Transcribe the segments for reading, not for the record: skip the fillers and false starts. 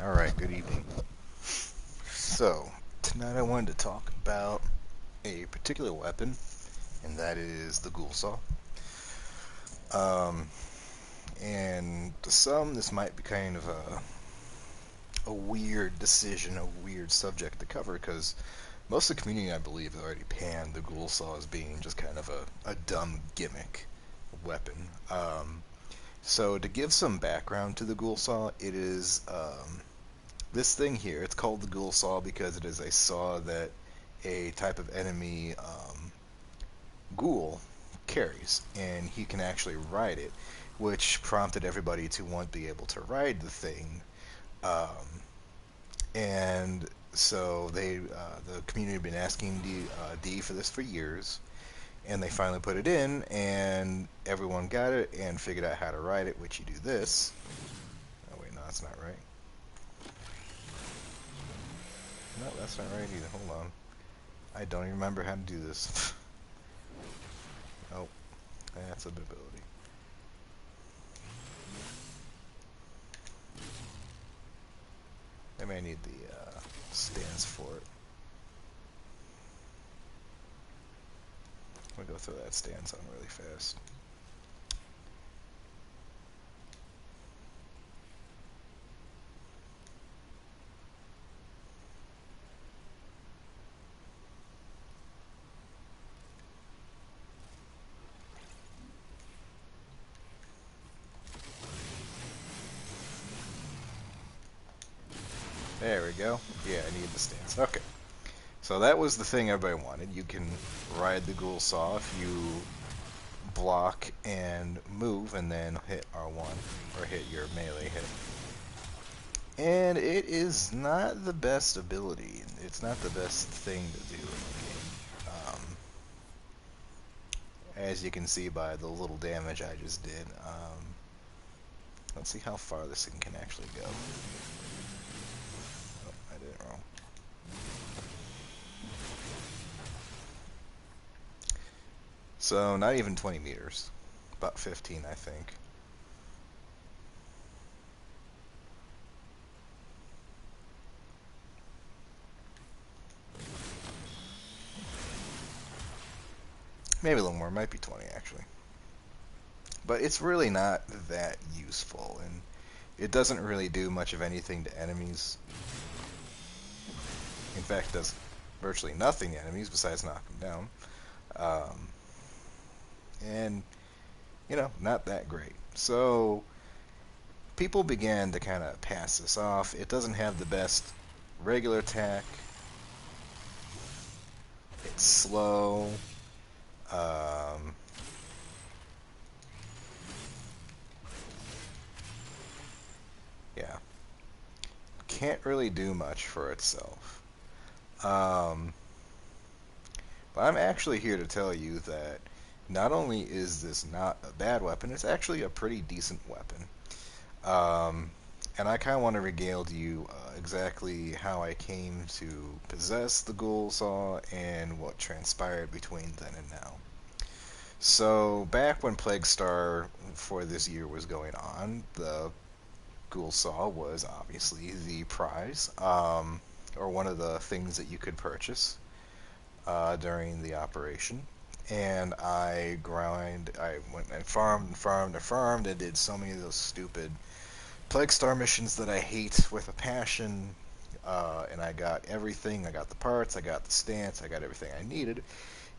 Alright, good evening. So, tonight I wanted to talk about a particular weapon, and that is the Ghoulsaw. Um, and to some, this might be kind of a weird decision, a weird subject to cover, because most of the community, I believe, has already panned the Ghoulsaw as being just kind of a dumb gimmick weapon. So, to give some background to the Ghoulsaw, it is this thing here. It's called the Ghoulsaw because it is a saw that a type of enemy ghoul carries, and he can actually ride it, which prompted everybody to want to be able to ride the thing. Um, and so the community had been asking D for this for years, and they finally put it in, and everyone got it and figured out how to ride it, which you do this. Oh wait, no, that's not right. No, that's not right either. Hold on. I don't even remember how to do this. Oh, that's a ability. Maybe I need the stance for it. I'm gonna go throw that stance on really fast. There we go. Yeah, I need the stance. Okay. So that was the thing everybody wanted. You can ride the Ghoulsaw if you block and move and then hit R1 or hit your melee hit. And it is not the best ability. It's not the best thing to do in the game. As you can see by the little damage I just did. Let's see how far this thing can actually go. Oh, I did it wrong. So, not even 20 meters. About 15, I think. Maybe a little more. Might be 20, actually. But it's really not that useful, and it doesn't really do much of anything to enemies. In fact, it does virtually nothing to enemies besides knock them down. And, not that great. So, people began to kind of pass this off. It doesn't have the best regular attack. It's slow. Um, yeah. Can't really do much for itself. Um, but I'm actually here to tell you that not only is this not a bad weapon, it's actually a pretty decent weapon. Um, and I kind of want to regale to you exactly how I came to possess the Ghoulsaw and what transpired between then and now. So, back when Plague Star for this year was going on, the Ghoulsaw was obviously the prize, or one of the things that you could purchase during the operation. And I went and farmed and farmed and farmed and did so many of those stupid Plague Star missions that I hate with a passion. And I got everything. I got the parts, I got the stance, I got everything I needed.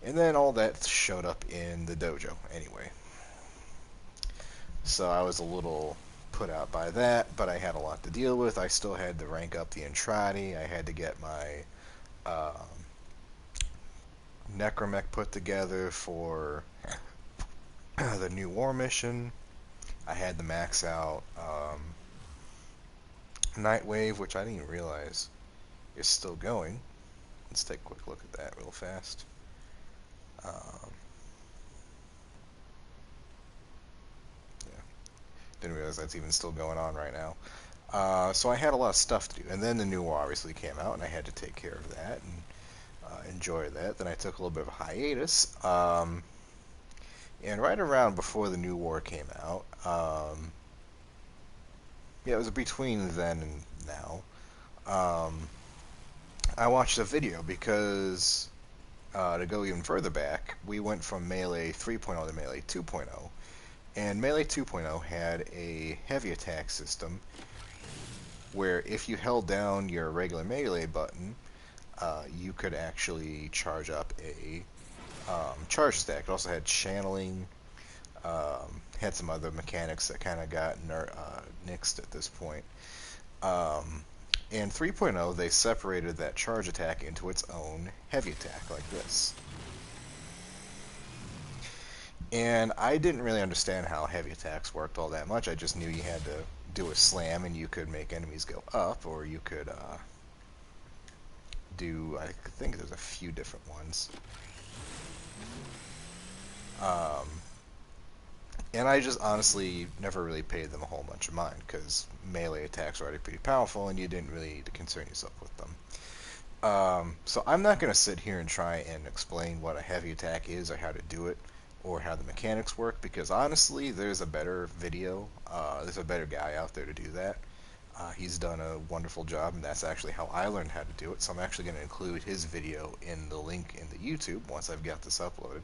And then all that showed up in the dojo anyway. So I was a little put out by that, but I had a lot to deal with. I still had to rank up the Entrati. I had to get my Necromech put together for the new war mission. I had to max out Nightwave, which I didn't even realize is still going. Let's take a quick look at that real fast. Yeah, didn't realize that's even still going on right now. So I had a lot of stuff to do, and then the new war obviously came out, and I had to take care of that and enjoy that. Then I took a little bit of a hiatus, and right around before the new war came out, yeah, it was between then and now, I watched a video because to go even further back, we went from Melee 3.0 to Melee 2.0, and Melee 2.0 had a heavy attack system where if you held down your regular Melee button, you could actually charge up a charge stack. It also had channeling, had some other mechanics that kind of got nixed at this point. In 3.0, they separated that charge attack into its own heavy attack, like this. And I didn't really understand how heavy attacks worked all that much. I just knew you had to do a slam and you could make enemies go up, or you could I think there's a few different ones. And I just honestly never really paid them a whole bunch of mind, because melee attacks are already pretty powerful and you didn't really need to concern yourself with them. So I'm not going to sit here and try and explain what a heavy attack is, or how to do it, or how the mechanics work, because honestly there's a better video, there's a better guy out there to do that. He's done a wonderful job, and that's actually how I learned how to do it, so I'm actually going to include his video in the link in the YouTube once I've got this uploaded.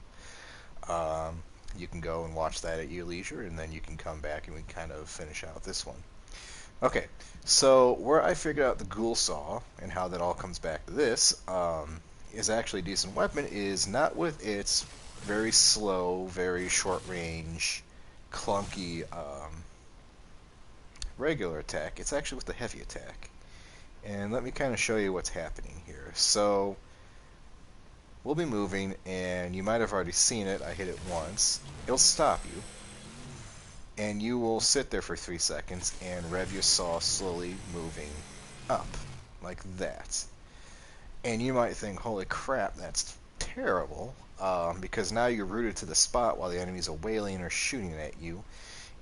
You can go and watch that at your leisure, and then you can come back and we can kind of finish out this one. Okay, so where I figured out the Ghoulsaw and how that all comes back to this is actually a decent weapon is not with its very slow, very short range, clunky regular attack. It's actually with the heavy attack. And let me kind of show you what's happening here. So we'll be moving, and you might have already seen it. I hit it once. It'll stop you, and you will sit there for 3 seconds and rev your saw slowly moving up, like that. And you might think, holy crap, that's terrible, because now you're rooted to the spot while the enemies are wailing or shooting at you,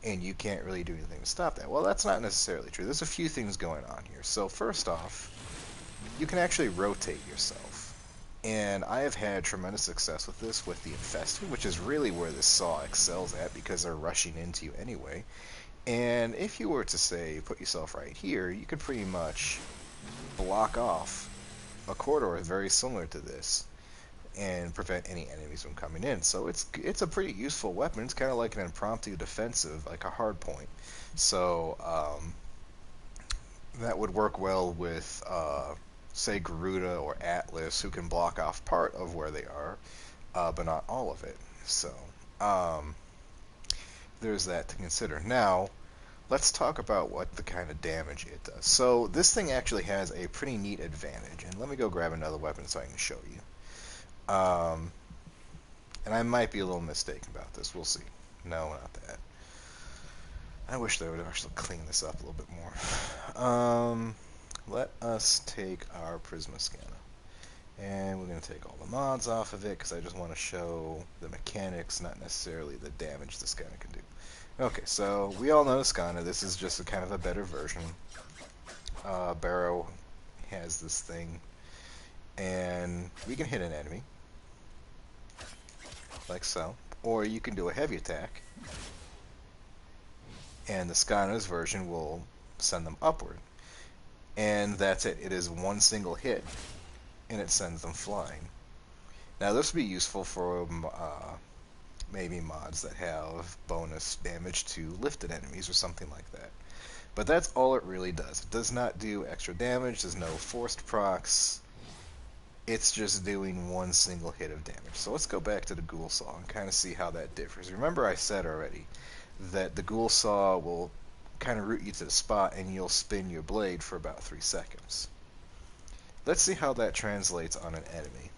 and you can't really do anything to stop that. Well, that's not necessarily true. There's a few things going on here. So first off, you can actually rotate yourself. And I have had tremendous success with this with the Infested, which is really where this saw excels at, because they're rushing into you anyway. And if you were to, say, put yourself right here, you could pretty much block off a corridor very similar to this and prevent any enemies from coming in. So it's a pretty useful weapon. It's kind of like an impromptu defensive, like a hard point. So that would work well with say Garuda or Atlas, who can block off part of where they are, but not all of it. So there's that to consider. Now, let's talk about what the kind of damage it does. So this thing actually has a pretty neat advantage, and let me go grab another weapon so I can show you. And I might be a little mistaken about this. We'll see. No, not that. I wish they would actually clean this up a little bit more. Let us take our Prisma scanner, and we're going to take all the mods off of it, because I just want to show the mechanics, not necessarily the damage the scanner can do. Okay, so we all know the scanner. This is just a kind of a better version. Barrow has this thing, and we can hit an enemy, like so, or you can do a heavy attack, and the scanner's version will send them upward. And that's it. It is one single hit, and it sends them flying. Now, this would be useful for maybe mods that have bonus damage to lifted enemies or something like that. But that's all it really does. It does not do extra damage. There's no forced procs. It's just doing one single hit of damage. So let's go back to the Ghoulsaw and kind of see how that differs. Remember, I said already that the Ghoulsaw will kind of root you to the spot, and you'll spin your blade for about 3 seconds. Let's see how that translates on an enemy.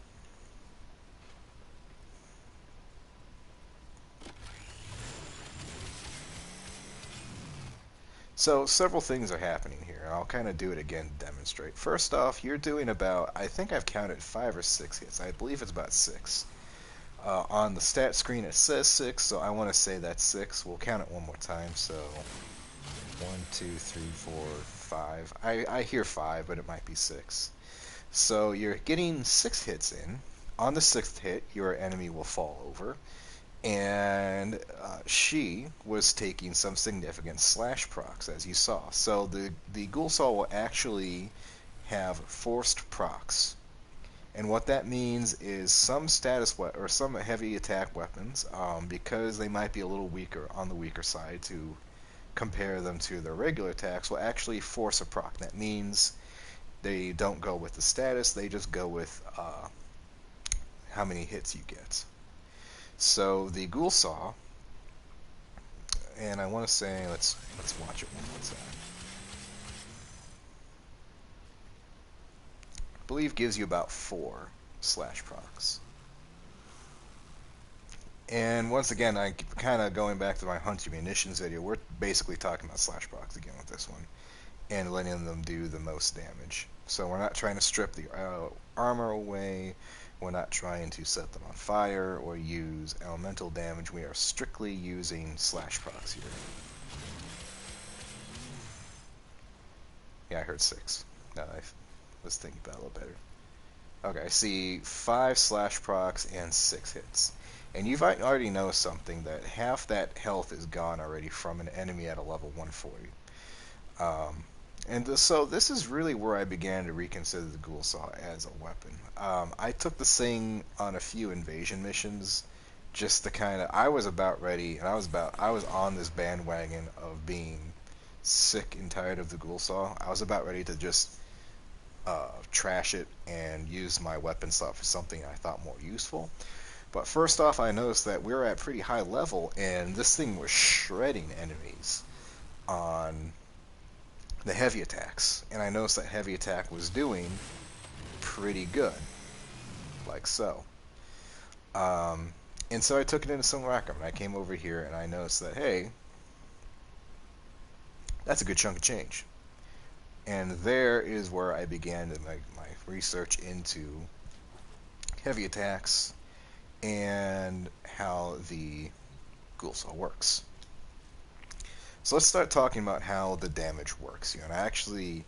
So several things are happening here. I'll kind of do it again to demonstrate. First off, you're doing about, I think I've counted 5 or 6 hits. I believe it's about 6. On the stat screen it says 6, so I want to say that's 6. We'll count it one more time. So 1, 2, 3, 4, 5. I hear 5, but it might be 6. So you're getting 6 hits in. On the 6th hit, your enemy will fall over, and she was taking some significant slash procs, as you saw. So the Ghoulsaw will actually have forced procs. And what that means is some or some heavy attack weapons, because they might be a little weaker on the weaker side to compare them to their regular attacks, will actually force a proc. That means they don't go with the status; they just go with how many hits you get. So the Ghoulsaw, and I want to say let's watch it one more time. I believe gives you about 4 slash procs. And once again, I kind of going back to my Hunt Your Munitions video, we're basically talking about slash procs again with this one, and letting them do the most damage. So we're not trying to strip the armor away, we're not trying to set them on fire or use elemental damage, we are strictly using slash procs here. Yeah, I heard 6. No, I was thinking about it a little better. Okay, I see 5 slash procs and 6 hits. And you've already know something, that half that health is gone already from an enemy at a level 140. So this is really where I began to reconsider the Ghoulsaw as a weapon. I took this thing on a few invasion missions, just to kind of, I was about ready, and I was on this bandwagon of being sick and tired of the Ghoulsaw. I was about ready to just trash it and use my weapon slot for something I thought more useful. But first off, I noticed that we were at pretty high level, and this thing was shredding enemies on the heavy attacks. And I noticed that heavy attack was doing pretty good, like so. And so I took it into some Rackham, and I came over here, and I noticed that, hey, that's a good chunk of change. And there is where I began to make my research into heavy attacks and how the Ghoulsaw works. So let's start talking about how the damage works. And I actually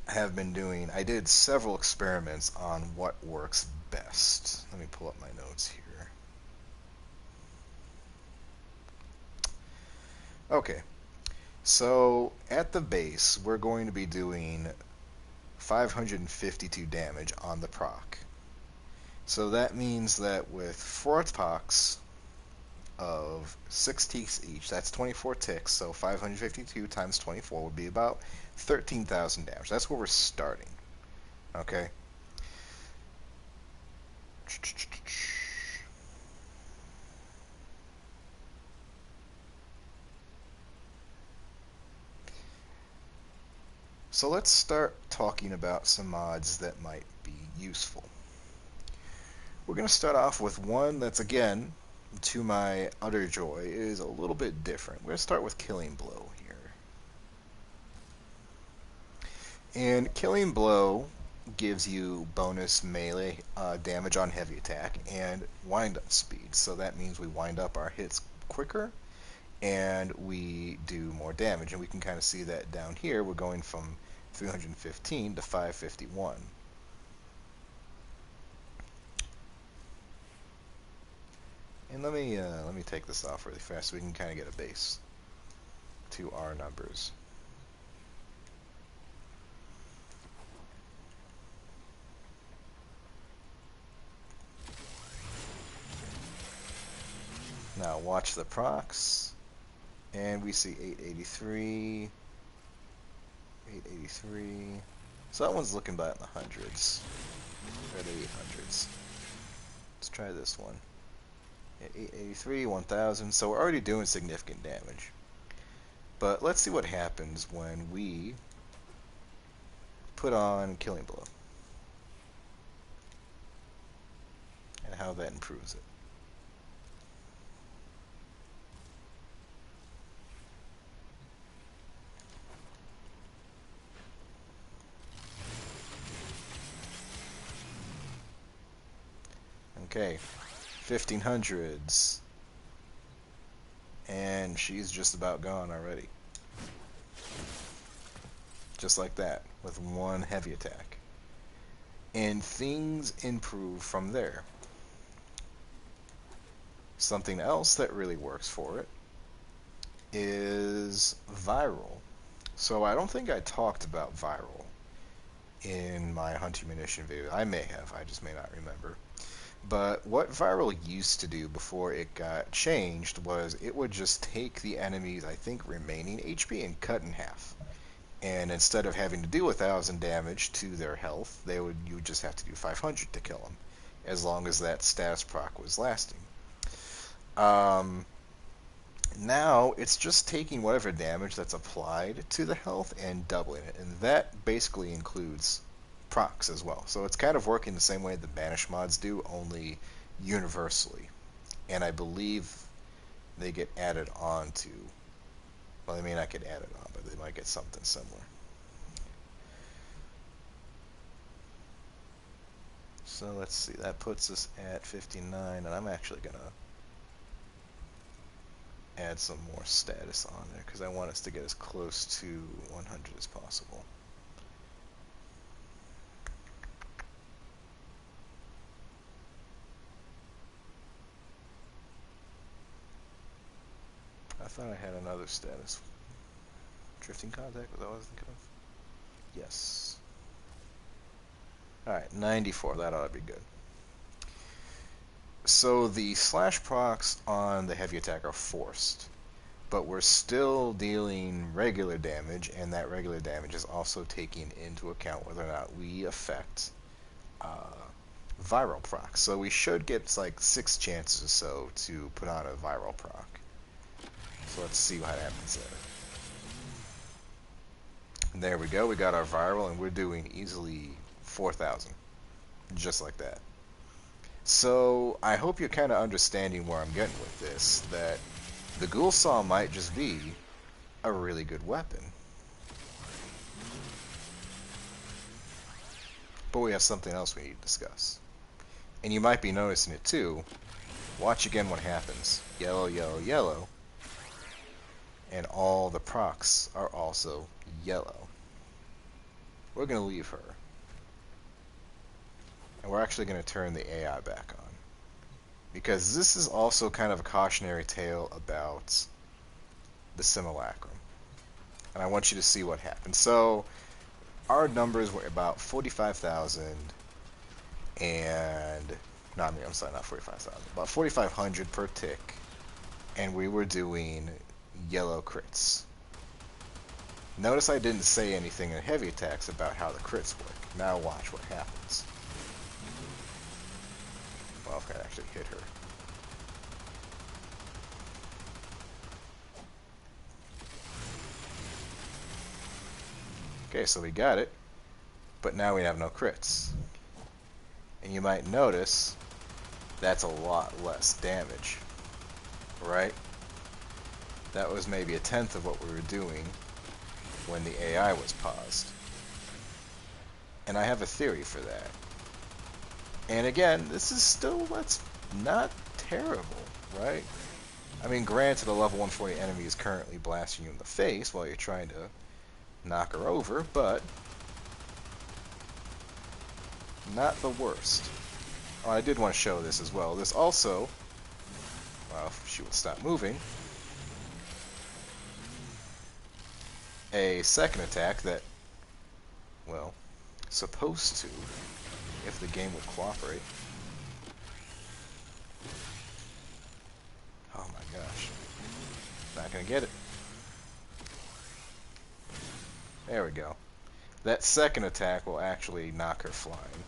I did several experiments on what works best. Let me pull up my notes here. Okay, so at the base, we're going to be doing 552 damage on the proc. So that means that with 4 attacks of 6 ticks each, that's 24 ticks, so 552 times 24 would be about 13,000 damage. That's where we're starting. Okay? So let's start talking about some mods that might be useful. We're going to start off with one that's, again, to my utter joy, is a little bit different. We're going to start with Killing Blow here. And Killing Blow gives you bonus melee damage on heavy attack and wind-up speed. So that means we wind up our hits quicker and we do more damage. And we can kind of see that down here. We're going from 315 to 551. And let me take this off really fast so we can kind of get a base to our numbers. Now watch the procs, and we see 883, 883. So that one's looking about in the hundreds, or the 800s. Let's try this one. 883, 1000. So we're already doing significant damage. But let's see what happens when we put on Killing Blow and how that improves it. Okay, 1500s, and she's just about gone already. Just like that, with one heavy attack. And things improve from there. Something else that really works for it is viral. So I don't think I talked about viral in my hunting munition video. I may have, I just may not remember. But what viral used to do before it got changed was it would just take the enemy's, I think, remaining HP and cut in half. And instead of having to do 1,000 damage to their health, you would just have to do 500 to kill them, as long as that status proc was lasting. Um, Now it's just taking whatever damage that's applied to the health and doubling it, and that basically includes procs as well. So it's kind of working the same way the banish mods do, only universally. And I believe they get added on to. Well, they may not get added on, but they might get something similar. So let's see, that puts us at 59, and I'm actually gonna add some more status on there because I want us to get as close to 100 as possible. I thought I had another status. Drifting contact, was that what I was thinking of? Yes. Alright, 94, that ought to be good. So the slash procs on the heavy attack are forced, but we're still dealing regular damage, and that regular damage is also taking into account whether or not we affect viral proc. So we should get like 6 chances or so to put on a viral proc. So let's see what happens there. And there we go, we got our viral, and we're doing easily 4,000. Just like that. So I hope you're kind of understanding where I'm getting with this, that the Ghoulsaw might just be a really good weapon. But we have something else we need to discuss. And you might be noticing it too. Watch again what happens. Yellow, yellow, yellow. And all the procs are also yellow. We're going to leave her. And we're actually going to turn the AI back on. Because this is also kind of a cautionary tale about the simulacrum. And I want you to see what happened. So, our numbers were about 45,000 and... No, I mean, I'm sorry, not 45,000. About 4,500 per tick. And we were doing yellow crits. Notice I didn't say anything in heavy attacks about how the crits work. Now watch what happens. Well, if I actually hit her. Okay, so we got it, but now we have no crits. And you might notice that's a lot less damage, right? That was maybe 1/10 of what we were doing when the AI was paused. And I have a theory for that. And again, this is still, that's not terrible, right? I mean, granted, a level 140 enemy is currently blasting you in the face while you're trying to knock her over, but not the worst. Oh, I did want to show this as well. This also, well, if she would stop moving, a second attack that, well, supposed to, if the game would cooperate. Oh my gosh. Not gonna get it. There we go. That second attack will actually knock her flying.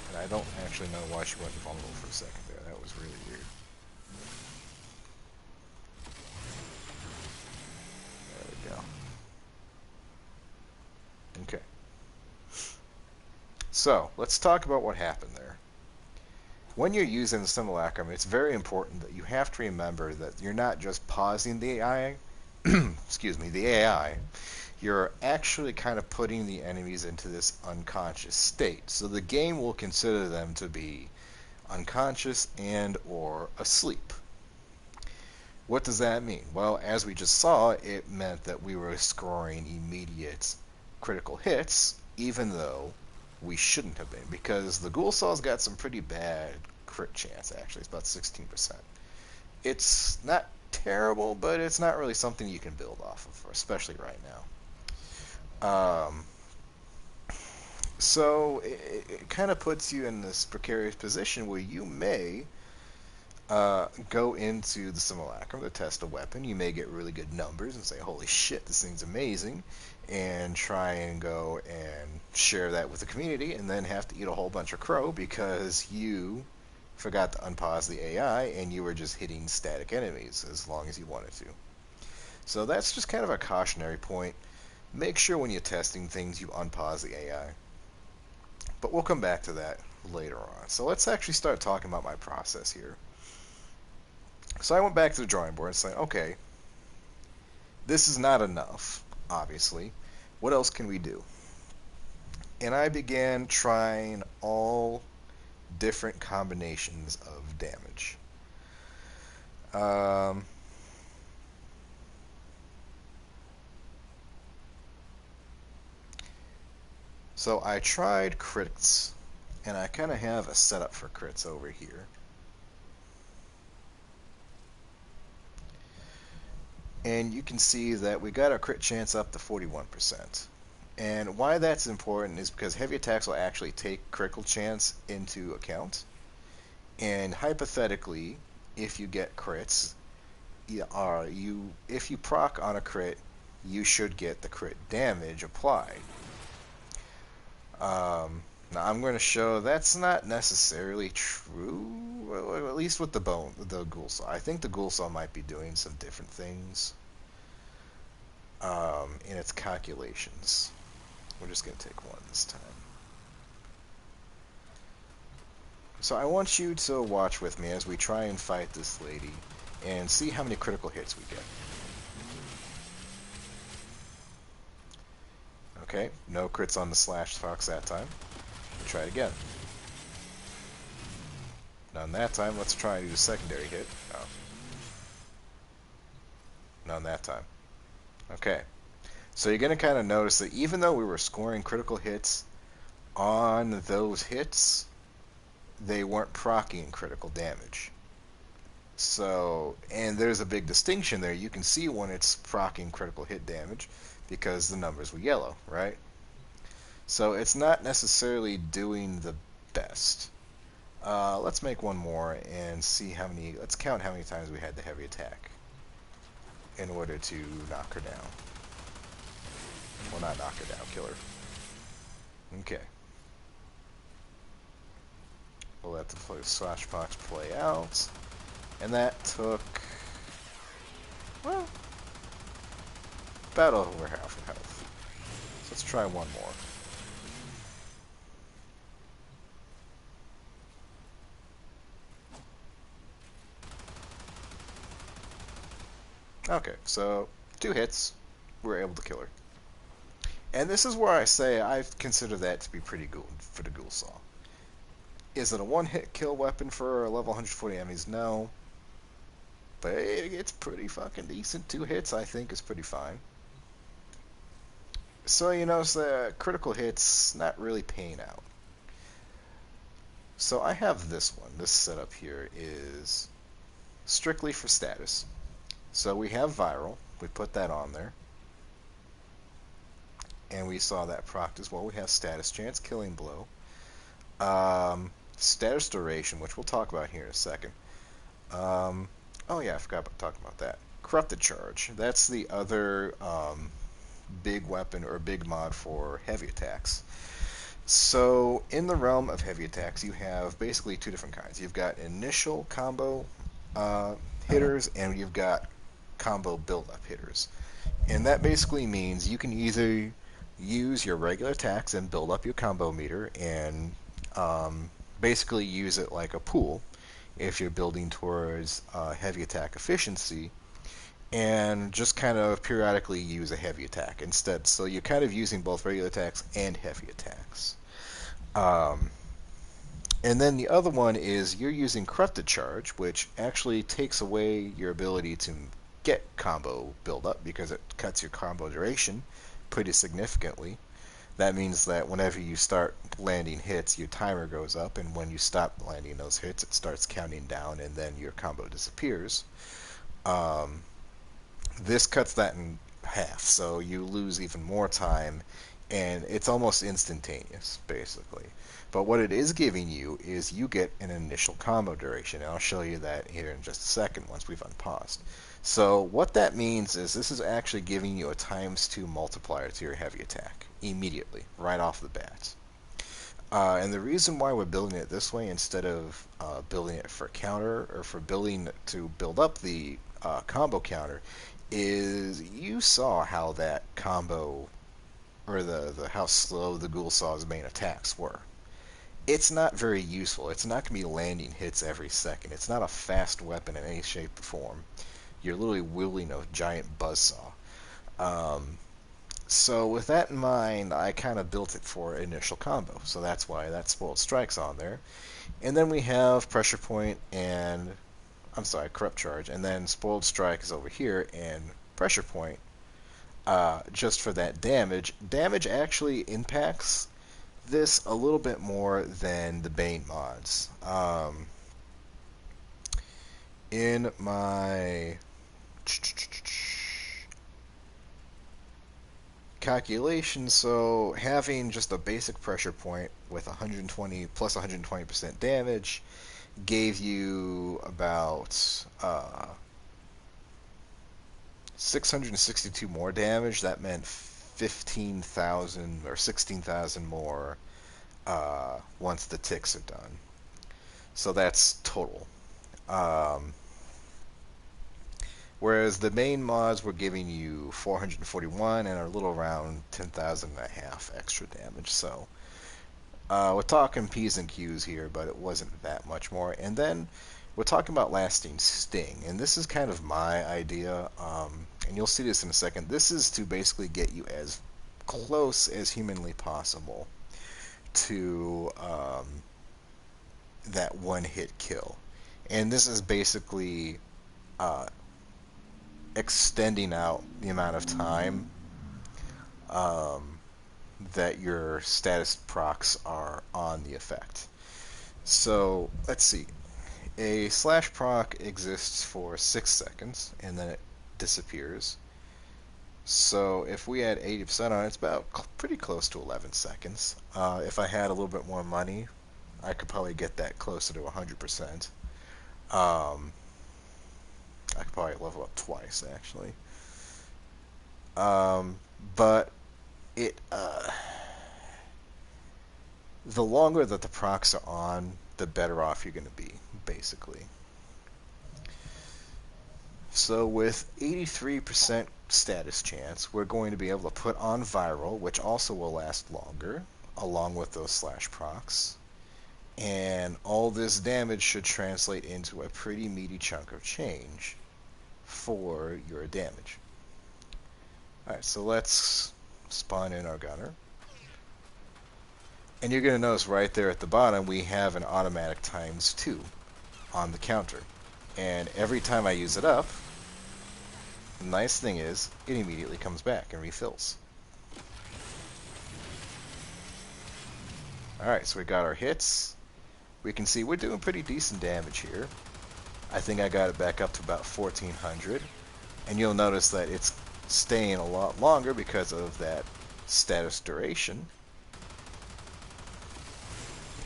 And I don't actually know why she went vulnerable for a second there. That was really weird. There we go. Okay. So, let's talk about what happened there. When you're using the simulacrum, it's very important that you have to remember that you're not just pausing the AI, excuse me, the AI, you're actually kind of putting the enemies into this unconscious state. So the game will consider them to be unconscious and or asleep. What does that mean? Well, as we just saw, it meant that we were scoring immediate critical hits, even though we shouldn't have been, because the Ghoulsaw's got some pretty bad crit chance, actually. It's about 16%. It's not terrible, but it's not really something you can build off of, especially right now. So it kind of puts you in this precarious position where you may go into the simulacrum to test a weapon. You may get really good numbers and say, holy shit, this thing's amazing, and try and go and share that with the community, and then have to eat a whole bunch of crow because you forgot to unpause the AI and you were just hitting static enemies as long as you wanted to. So that's just kind of a cautionary point. Make sure when you're testing things you unpause the AI. But we'll come back to that later on. So let's actually start talking about my process here. So I went back to the drawing board and said, okay, this is not enough, obviously. What else can we do? And I began trying all different combinations of damage. So I tried crits, and I kind of have a setup for crits over here. And you can see that we got our crit chance up to 41%. And why that's important is because heavy attacks will actually take critical chance into account. And hypothetically, if you get crits, if you proc on a crit, you should get the crit damage applied. Now I'm going to show that's not necessarily true, at least with the Ghoulsaw. I think the Ghoulsaw might be doing some different things in its calculations. We're just going to take one this time. So I want you to watch with me as we try and fight this lady and see how many critical hits we get. Okay, no crits on the slash fox that time. We'll try it again. None that time. Let's try and do a secondary hit. Oh. None that time. Okay. So you're going to kind of notice that even though we were scoring critical hits on those hits, they weren't proccing critical damage. So, and there's a big distinction there. You can see when it's proccing critical hit damage because the numbers were yellow, right? So it's not necessarily doing the best. Let's make one more and see how many, let's count how many times we had the heavy attack in order to knock her down. Well, not knock her down, kill her. Okay. We'll let the slash fox play out. And that took, well, about over half of health. So let's try one more. Okay, so 2 hits, we were able to kill her. And this is where I say I consider that to be pretty good for the Ghoulsaw. Is it a one-hit kill weapon for a level 140 enemies? No. But it's pretty fucking decent. 2 hits, I think, is pretty fine. So you notice the critical hits not really paying out. So I have this one. This setup here is strictly for status. So we have viral. We put that on there. And we saw that proc as well. We have status chance, killing blow. Status duration, which we'll talk about here in a second. Oh yeah, I forgot about talking about that. Corrupted charge. That's the other big weapon or big mod for heavy attacks. So in the realm of heavy attacks, you have basically 2 different kinds. You've got initial combo hitters, and you've got combo build-up hitters. And that basically means you can either use your regular attacks and build up your combo meter and basically use it like a pool if you're building towards heavy attack efficiency, and just kind of periodically use a heavy attack instead. So you're kind of using both regular attacks and heavy attacks. And then the other one is you're using corrupted charge, which actually takes away your ability to get combo build up because it cuts your combo duration pretty significantly. That means that whenever you start landing hits, your timer goes up, and when you stop landing those hits, it starts counting down, and then your combo disappears. Um, this cuts that in half, so you lose even more time, and it's almost instantaneous, basically. But what it is giving you is you get an initial combo duration, and I'll show you that here in just a second once we've unpaused. So what that means is this is actually giving you a times 2 multiplier to your heavy attack immediately, right off the bat. And the reason why we're building it this way instead of building it for counter or for building to build up the combo counter is you saw how that combo or the how slow the Ghoulsaw's main attacks were. It's not very useful. It's not going to be landing hits every second. It's not a fast weapon in any shape or form. You're literally wielding a giant buzzsaw. So with that in mind, I kind of built it for initial combo. So that's why that Spoiled Strike's on there. And then we have Pressure Point and, I'm sorry, Corrupt Charge. And then Spoiled Strike is over here, and Pressure Point, just for that damage. Damage actually impacts this a little bit more than the Bane mods. In my calculation, so having just a basic pressure point with 120 plus 120% damage gave you about 662 more damage. That meant 15,000 or 16,000 more once the ticks are done. So that's total. Um, Whereas the main mods were giving you 441 and a little around 10,000 and a half extra damage. So we're talking P's and Q's here, but it wasn't that much more. And then we're talking about lasting sting, and this is kind of my idea. And you'll see this in a second. This is to basically get you as close as humanly possible to that one-hit kill. And this is basically extending out the amount of time um, that your status procs are on the effect. So let's see. A slash proc exists for 6 seconds and then it disappears. So if we add 80% on it, it's about pretty close to 11 seconds. If I had a little bit more money, I could probably get that closer to 100%. I could probably level up twice, actually. But it the longer that the procs are on, the better off you're going to be, basically. So with 83% status chance, we're going to be able to put on Viral, which also will last longer, along with those slash procs. And all this damage should translate into a pretty meaty chunk of change for your damage. Alright, so let's spawn in our gunner. And you're going to notice right there at the bottom we have an automatic ×2 on the counter. And every time I use it up, the nice thing is it immediately comes back and refills. Alright, so we got our hits. We can see we're doing pretty decent damage here. I think I got it back up to about 1400. And you'll notice that it's staying a lot longer because of that status duration.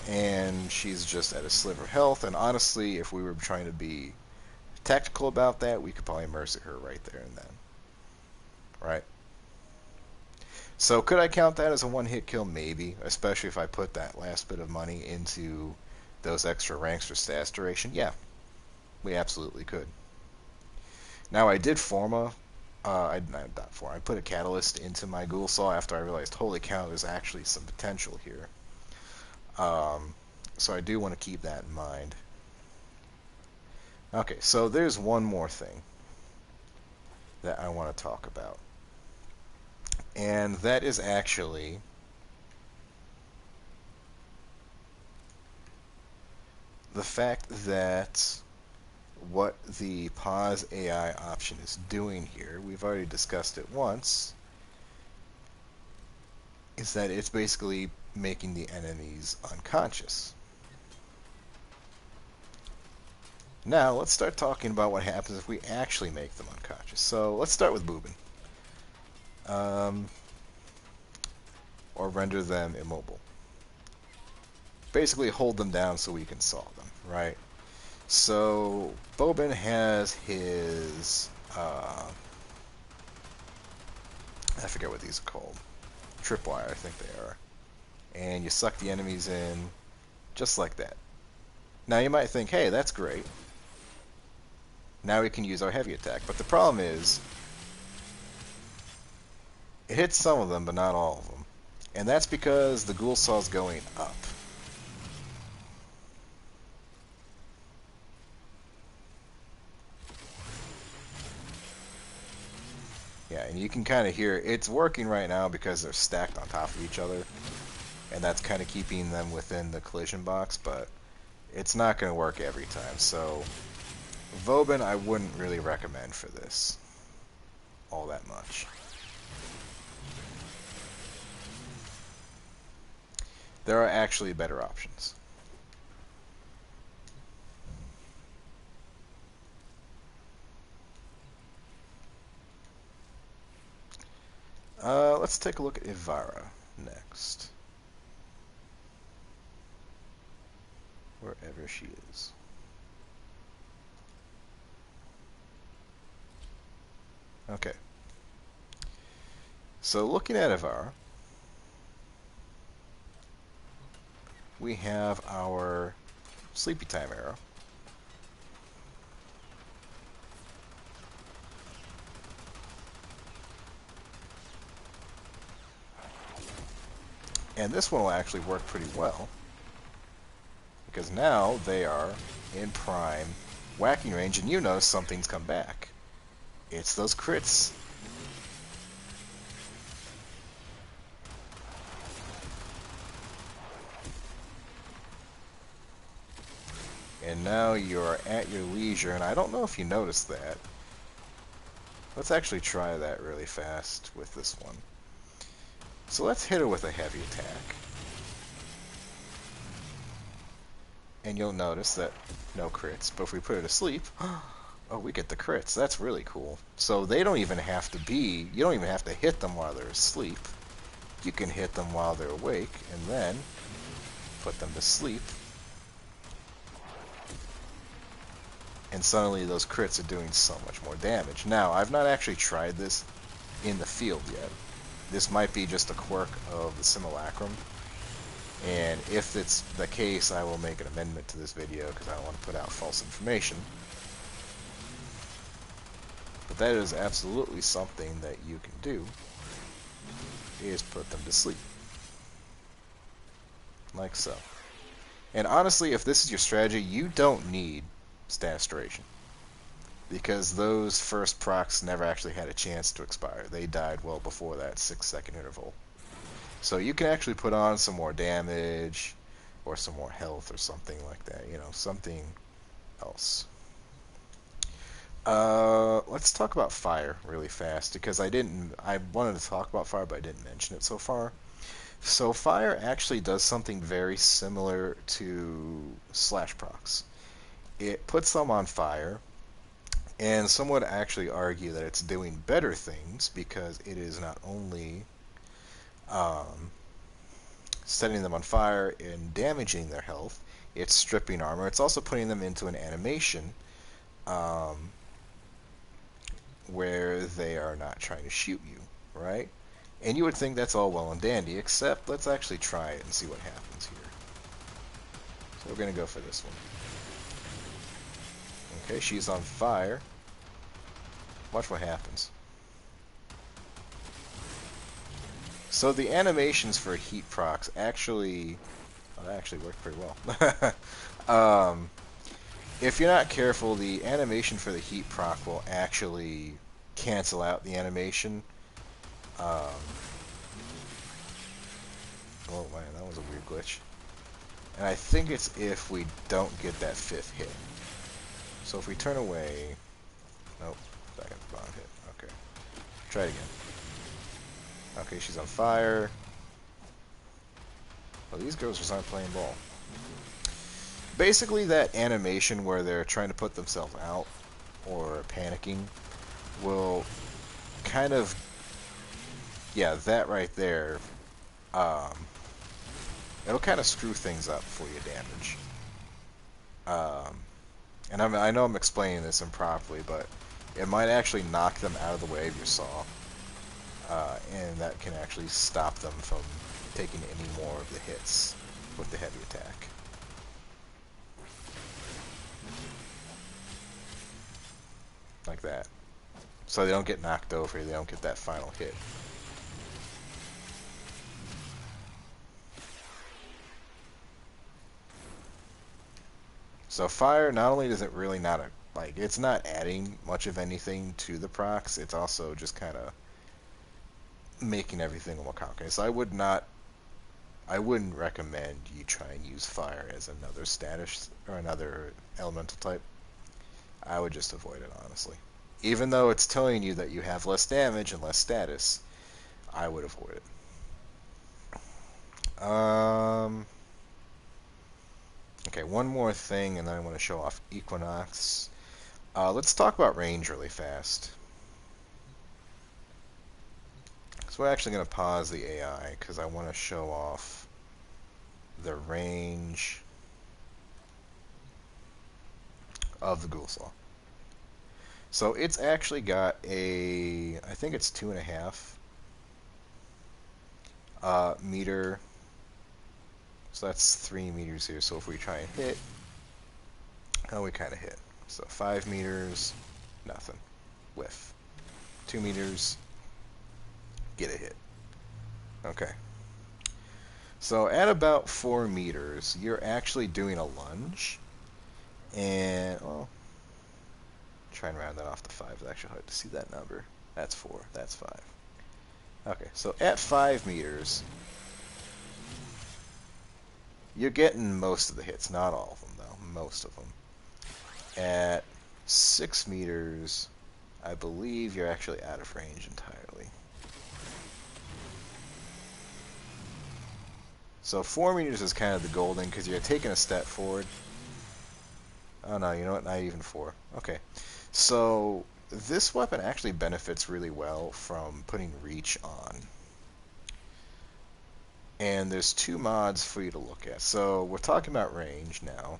And she's just at a sliver of health, and honestly, if we were trying to be tactical about that, we could probably mercy her right there and then. Right? So could I count that as a one-hit kill? Maybe, especially if I put that last bit of money into those extra ranks for status duration. Yeah, we absolutely could. Now I did I put a catalyst into my Ghoulsaw after I realized, holy cow, there's actually some potential here. So I do want to keep that in mind. Okay, so there's one more thing that I want to talk about. And that is actually the fact that what the pause AI option is doing here, we've already discussed it once, is that it's basically making the enemies unconscious. Now, let's start talking about what happens if we actually make them unconscious. So, let's start with Boobin. Or render them immobile. Basically, hold them down so we can saw them, right? So, Boobin has his, I forget what these are called. Tripwire, I think they are. And you suck the enemies in just like that. Now, you might think, hey, that's great. Now we can use our heavy attack. But the problem is, it hits some of them, but not all of them. And that's because the Ghoulsaw's going up. Yeah, and you can kind of hear it's working right now because they're stacked on top of each other. And that's kind of keeping them within the collision box, but it's not going to work every time. So, Vobin I wouldn't really recommend for this all that much. There are actually better options. Let's take a look at Ivara next. Wherever she is. Okay. So looking at Ivara, we have our Sleepy Time arrow. And this one will actually work pretty well, because now they are in prime whacking range, and you notice something's come back. It's those crits. And now you're at your leisure, and I don't know if you noticed that. Let's actually try that really fast with this one. So let's hit her with a heavy attack. And you'll notice that no crits, but if we put her to sleep, oh, we get the crits. That's really cool. So they don't even have to be, you don't even have to hit them while they're asleep. You can hit them while they're awake, and then put them to sleep. And suddenly those crits are doing so much more damage. Now, I've not actually tried this in the field yet. This might be just a quirk of the simulacrum. And if it's the case, I will make an amendment to this video because I don't want to put out false information. But that is absolutely something that you can do, is put them to sleep. Like so. And honestly, if this is your strategy, you don't need Staturation, because those first procs never actually had a chance to expire. They died well before that 6-second interval. So you can actually put on some more damage, or some more health, or something like that. You know, something else. Let's talk about fire really fast, because I wanted to talk about fire, but I didn't mention it so far. So fire actually does something very similar to slash procs. It puts them on fire, and some would actually argue that it's doing better things because it is not only setting them on fire and damaging their health, it's stripping armor, it's also putting them into an animation where they are not trying to shoot you, right? And you would think that's all well and dandy, except let's actually try it and see what happens here. So we're going to go for this one. Okay, she's on fire. Watch what happens. So the animations for heat procs actually, well, that actually worked pretty well. If you're not careful, the animation for the heat proc will actually cancel out the animation. Oh man, that was a weird glitch. And I think it's if we don't get that 5th hit. So if we turn away... Nope, second bomb hit. Okay. Try it again. Okay, she's on fire. Well, these girls just aren't playing ball. Basically, that animation where they're trying to put themselves out or panicking will kind of, yeah, that right there, um, it'll kind of screw things up for your damage. Um, and I know I'm explaining this improperly, but it might actually knock them out of the way of your saw, and that can actually stop them from taking any more of the hits with the heavy attack. Like that. So they don't get knocked over, they don't get that final hit. So fire, not only does it really not, like, it's not adding much of anything to the procs, it's also just kind of making everything more complicated. So I wouldn't recommend you try and use fire as another status or another elemental type. I would just avoid it, honestly. Even though it's telling you that you have less damage and less status, I would avoid it. Okay, one more thing, and then I want to show off Equinox. Let's talk about range really fast. So we're actually going to pause the AI because I want to show off the range of the Ghoulsaw. So it's actually got I think it's 2.5 meter. So that's 3 meters here. So if we try and hit, oh, we kind of hit. So 5 meters, nothing. Whiff. 2 meters, get a hit. Okay. So at about 4 meters, you're actually doing a lunge. And, well, try and round that off to 5. It's actually hard to see that number. That's 4. That's 5. Okay, so at 5 meters, you're getting most of the hits. Not all of them, though. Most of them. At 6 meters, I believe you're actually out of range entirely. So 4 meters is kind of the golden because you're taking a step forward. Oh no, you know what? Not even 4. Okay. So this weapon actually benefits really well from putting reach on. And there's 2 mods for you to look at. So we're talking about range now.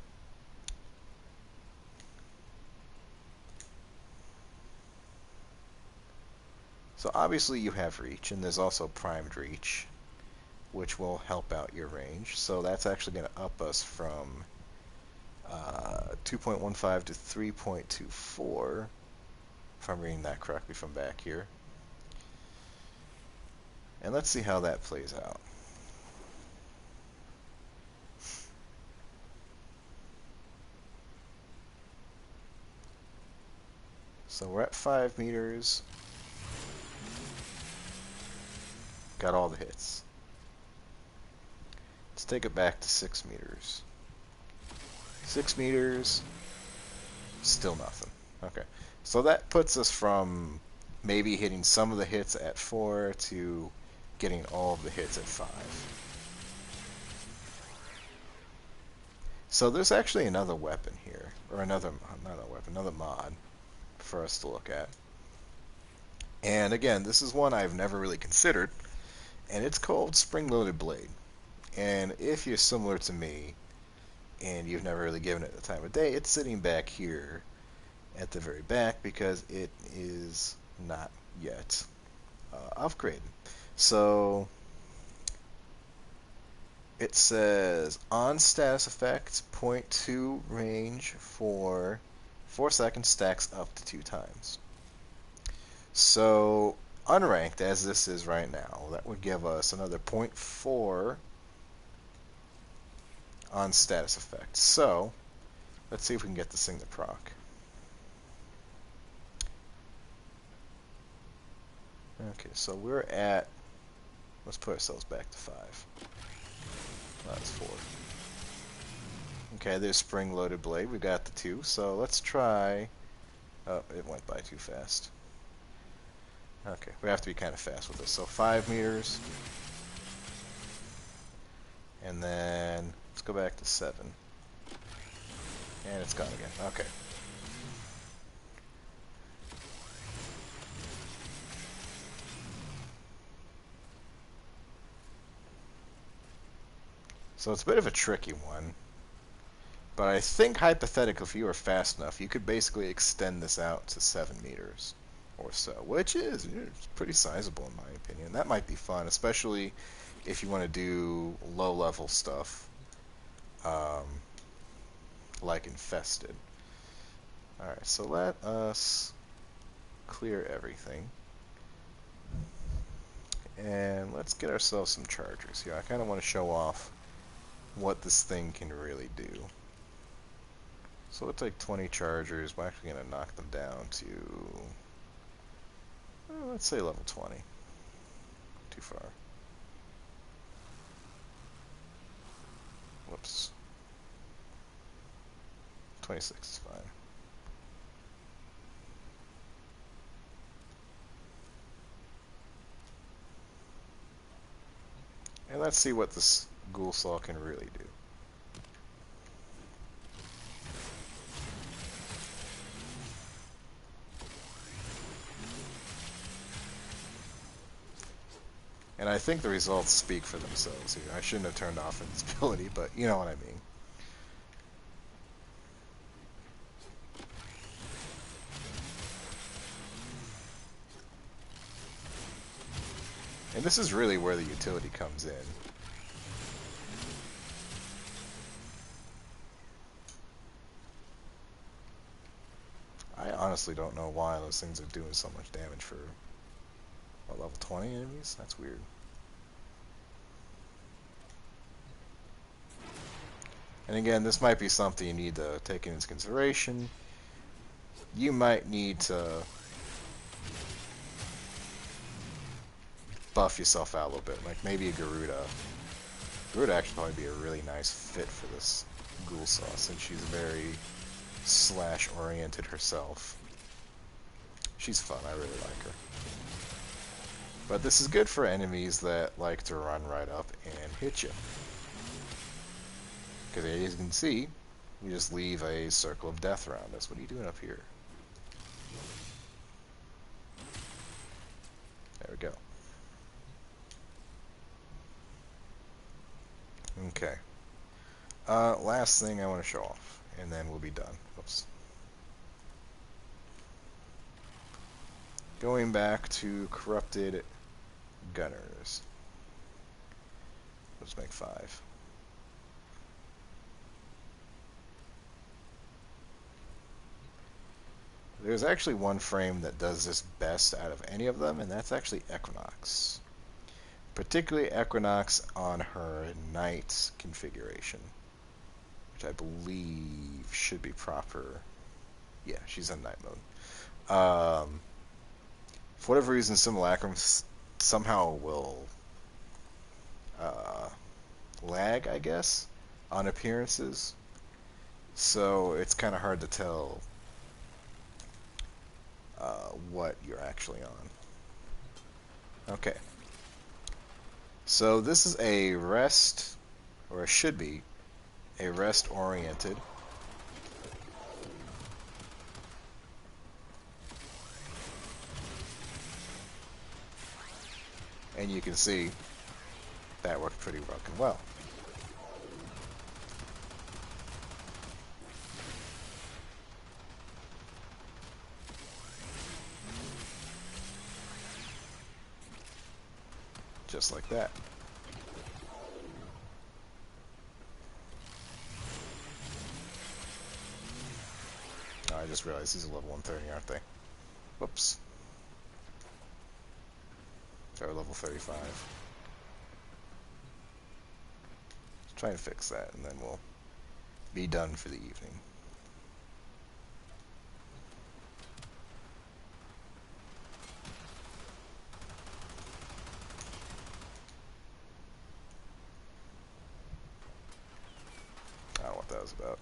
So obviously you have reach, and there's also primed reach, which will help out your range. So that's actually going to up us from 2.15 to 3.24, if I'm reading that correctly from back here. And let's see how that plays out. So we're at 5 meters. Got all the hits. Let's take it back to 6 meters. 6 meters, still nothing. Okay, so that puts us from maybe hitting some of the hits at 4 to getting all of the hits at 5. So there's actually another weapon here, or not a weapon, another mod for us to look at. And again, this is one I've never really considered, and it's called Spring-Loaded Blade. And if you're similar to me, and you've never really given it the time of day, it's sitting back here at the very back because it is not yet upgraded. So it says on status effect, 0.2 range for 4 seconds, stacks up to 2 times. So unranked as this is right now, that would give us another 0.4 on status effect. So let's see if we can get this thing to proc. Okay, so we're at, let's put ourselves back to 5. That's 4. Okay, there's spring-loaded blade. We got the 2, so let's try. Oh, it went by too fast. Okay, we have to be kind of fast with this. So 5 meters. And then let's go back to 7. And it's gone again. Okay. So it's a bit of a tricky one. But I think hypothetically, if you were fast enough, you could basically extend this out to 7 meters or so, which is pretty sizable in my opinion. That might be fun, especially if you want to do low-level stuff, um, like Infested. Alright, so let us clear everything. And let's get ourselves some chargers here. I kind of want to show off what this thing can really do. So we'll take 20 chargers. We're actually going to knock them down to, let's say level 20. Too far. Whoops. 26 is fine. And let's see what this Ghoulsaw can really do. And I think the results speak for themselves here. I shouldn't have turned off invincibility, but you know what I mean. And this is really where the utility comes in. I honestly don't know why those things are doing so much damage for, what, level 20 enemies? That's weird. And again, this might be something you need to take into consideration. You might need to buff yourself out a little bit, like maybe a Garuda. Garuda actually probably be a really nice fit for this Ghoulsaw, since she's very slash-oriented herself. She's fun, I really like her. But this is good for enemies that like to run right up and hit you. Because as you can see, you just leave a circle of death around us. What are you doing up here? There we go. Okay. Last thing I want to show off, and then we'll be done. Oops. Going back to corrupted gunners. Let's make 5. There's actually one frame that does this best out of any of them, and that's actually Equinox. Particularly Equinox on her Knight configuration, which I believe should be proper. Yeah, she's in Night mode. For whatever reason, Simulacrum somehow will lag, I guess, on appearances. So it's kind of hard to tell what you're actually on. Okay. So this is a rest, or it should be, a rest-oriented. And you can see that worked pretty fucking well. Just like that. Oh, I just realized these are level 130, aren't they? Whoops. They're level 35. Let's try and fix that, and then we'll be done for the evening. I don't know what that was about.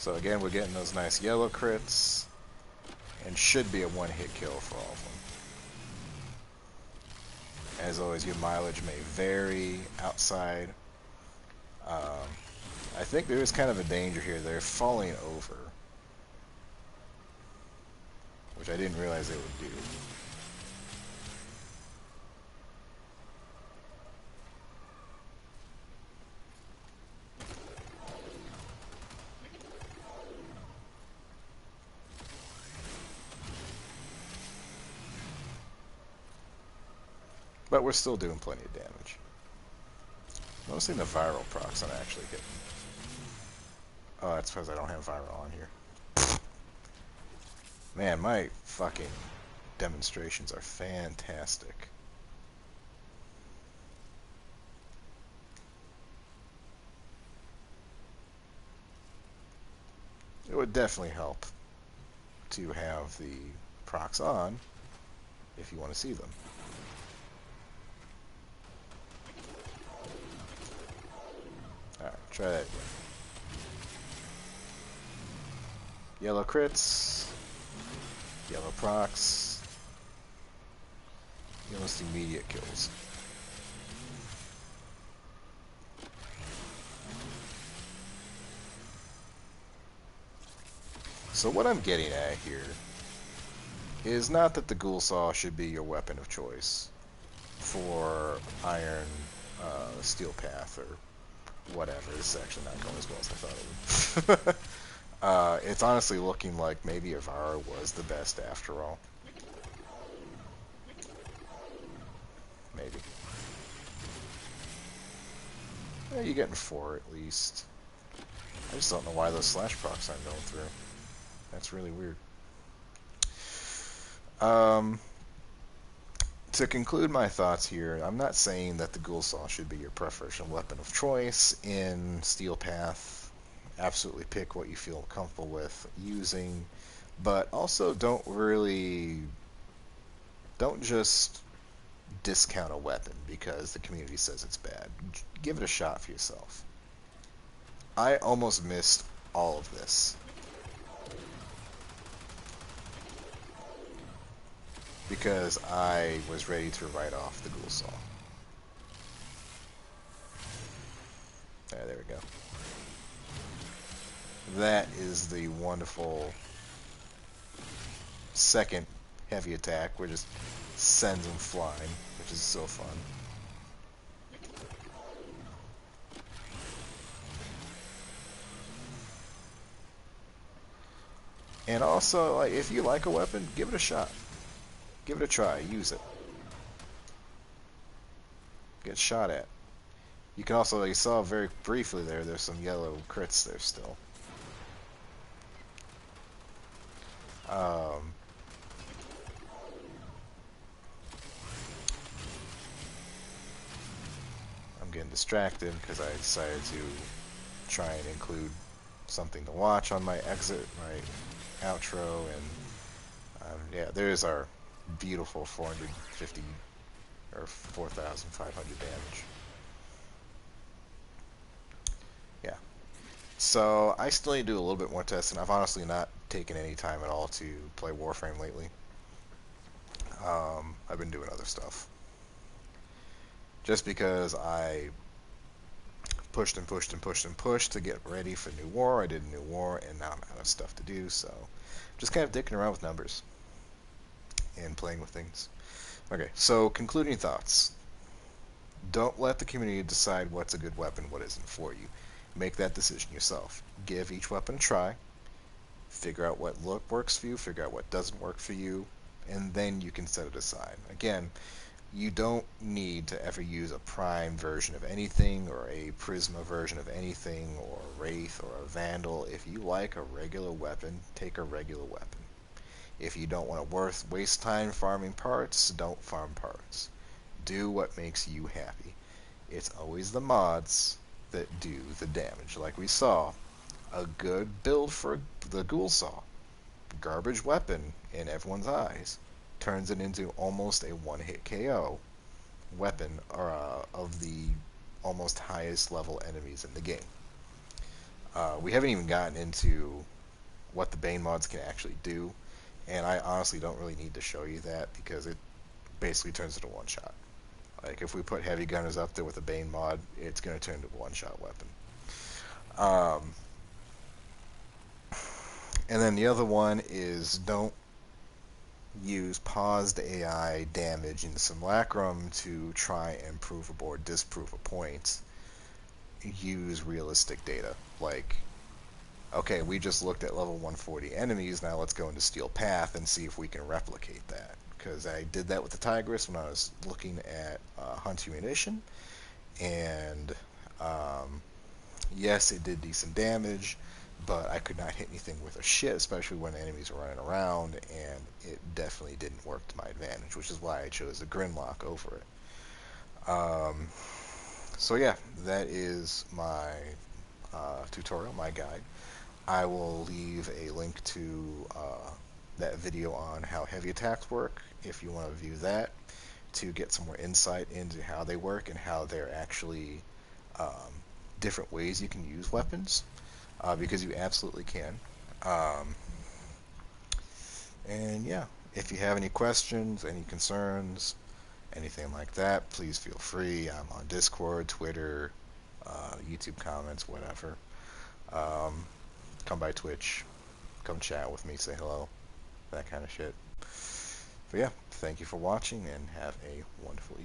So again, we're getting those nice yellow crits, and should be a one-hit kill for all of them. As always, your mileage may vary outside. Um, I think there is kind of a danger here. They're falling over, which I didn't realize they would do. But we're still doing plenty of damage. Noticing the viral procs I'm actually hitting. Oh, that's because I don't have viral on here. Man, my fucking demonstrations are fantastic. It would definitely help to have the procs on if you want to see them. Alright, try that again. Yellow crits, yellow procs, almost immediate kills. So what I'm getting at here is not that the Ghoulsaw should be your weapon of choice for Iron Steel Path or whatever. This is actually not going as well as I thought it would. It's honestly looking like maybe Avara was the best after all. Maybe. Yeah, you're getting 4 at least. I just don't know why those slash procs aren't going through. That's really weird. To conclude my thoughts here, I'm not saying that the Ghoulsaw should be your preferential weapon of choice in Steel Path. Absolutely pick what you feel comfortable with using, but also don't just discount a weapon because the community says it's bad. Give it a shot for yourself. I almost missed all of this because I was ready to write off the Ghoulsaw. There we go. That is the wonderful second heavy attack, where it just sends them flying, which is so fun. And also, like, if you like a weapon, give it a shot. Give it a try. Use it. Get shot at. You can also, you saw very briefly there's some yellow crits there still. I'm getting distracted because I decided to try and include something to watch on my exit, my outro, and yeah, there's our beautiful 450 or 4,500 damage. Yeah. So I still need to do a little bit more testing. I've honestly not taken any time at all to play Warframe lately. I've been doing other stuff. Just because I pushed and pushed and pushed and pushed to get ready for New War. I did a New War, and now I'm out of stuff to do, so just kind of dicking around with numbers and playing with things. Okay, so concluding thoughts. Don't let the community decide what's a good weapon, what isn't for you. Make that decision yourself. Give each weapon a try. Figure out what works for you, figure out what doesn't work for you, and then you can set it aside. Again, you don't need to ever use a Prime version of anything or a Prisma version of anything or a Wraith or a Vandal. If you like a regular weapon, take a regular weapon. If you don't want to waste time farming parts, don't farm parts. Do what makes you happy. It's always the mods that do the damage. Like we saw, a good build for the Ghoulsaw, garbage weapon in everyone's eyes, turns it into almost a one-hit KO weapon of the almost highest level enemies in the game. We haven't even gotten into what the Bane mods can actually do, and I honestly don't really need to show you that because it basically turns into one shot. Like if we put heavy gunners up there with a Bane mod, it's going to turn into a one-shot weapon. Um, and then the other one is don't use paused AI damage in Simulacrum to try and prove or disprove a point. Use realistic data. Like, okay, we just looked at level 140 enemies, now let's go into Steel Path and see if we can replicate that. Because I did that with the Tigress when I was looking at Hunt Munition, and yes, it did decent damage, but I could not hit anything with a shit, especially when enemies were running around, and it definitely didn't work to my advantage, which is why I chose the Grinlock over it. So yeah, that is my tutorial, my guide. I will leave a link to that video on how heavy attacks work if you want to view that to get some more insight into how they work and how they're actually um, different ways you can use weapons, because you absolutely can. Um, and yeah, if you have any questions, any concerns, anything like that, please feel free. I'm on Discord, Twitter, YouTube comments, whatever. Um, come by Twitch, come chat with me, say hello, that kind of shit. But yeah, thank you for watching and have a wonderful evening.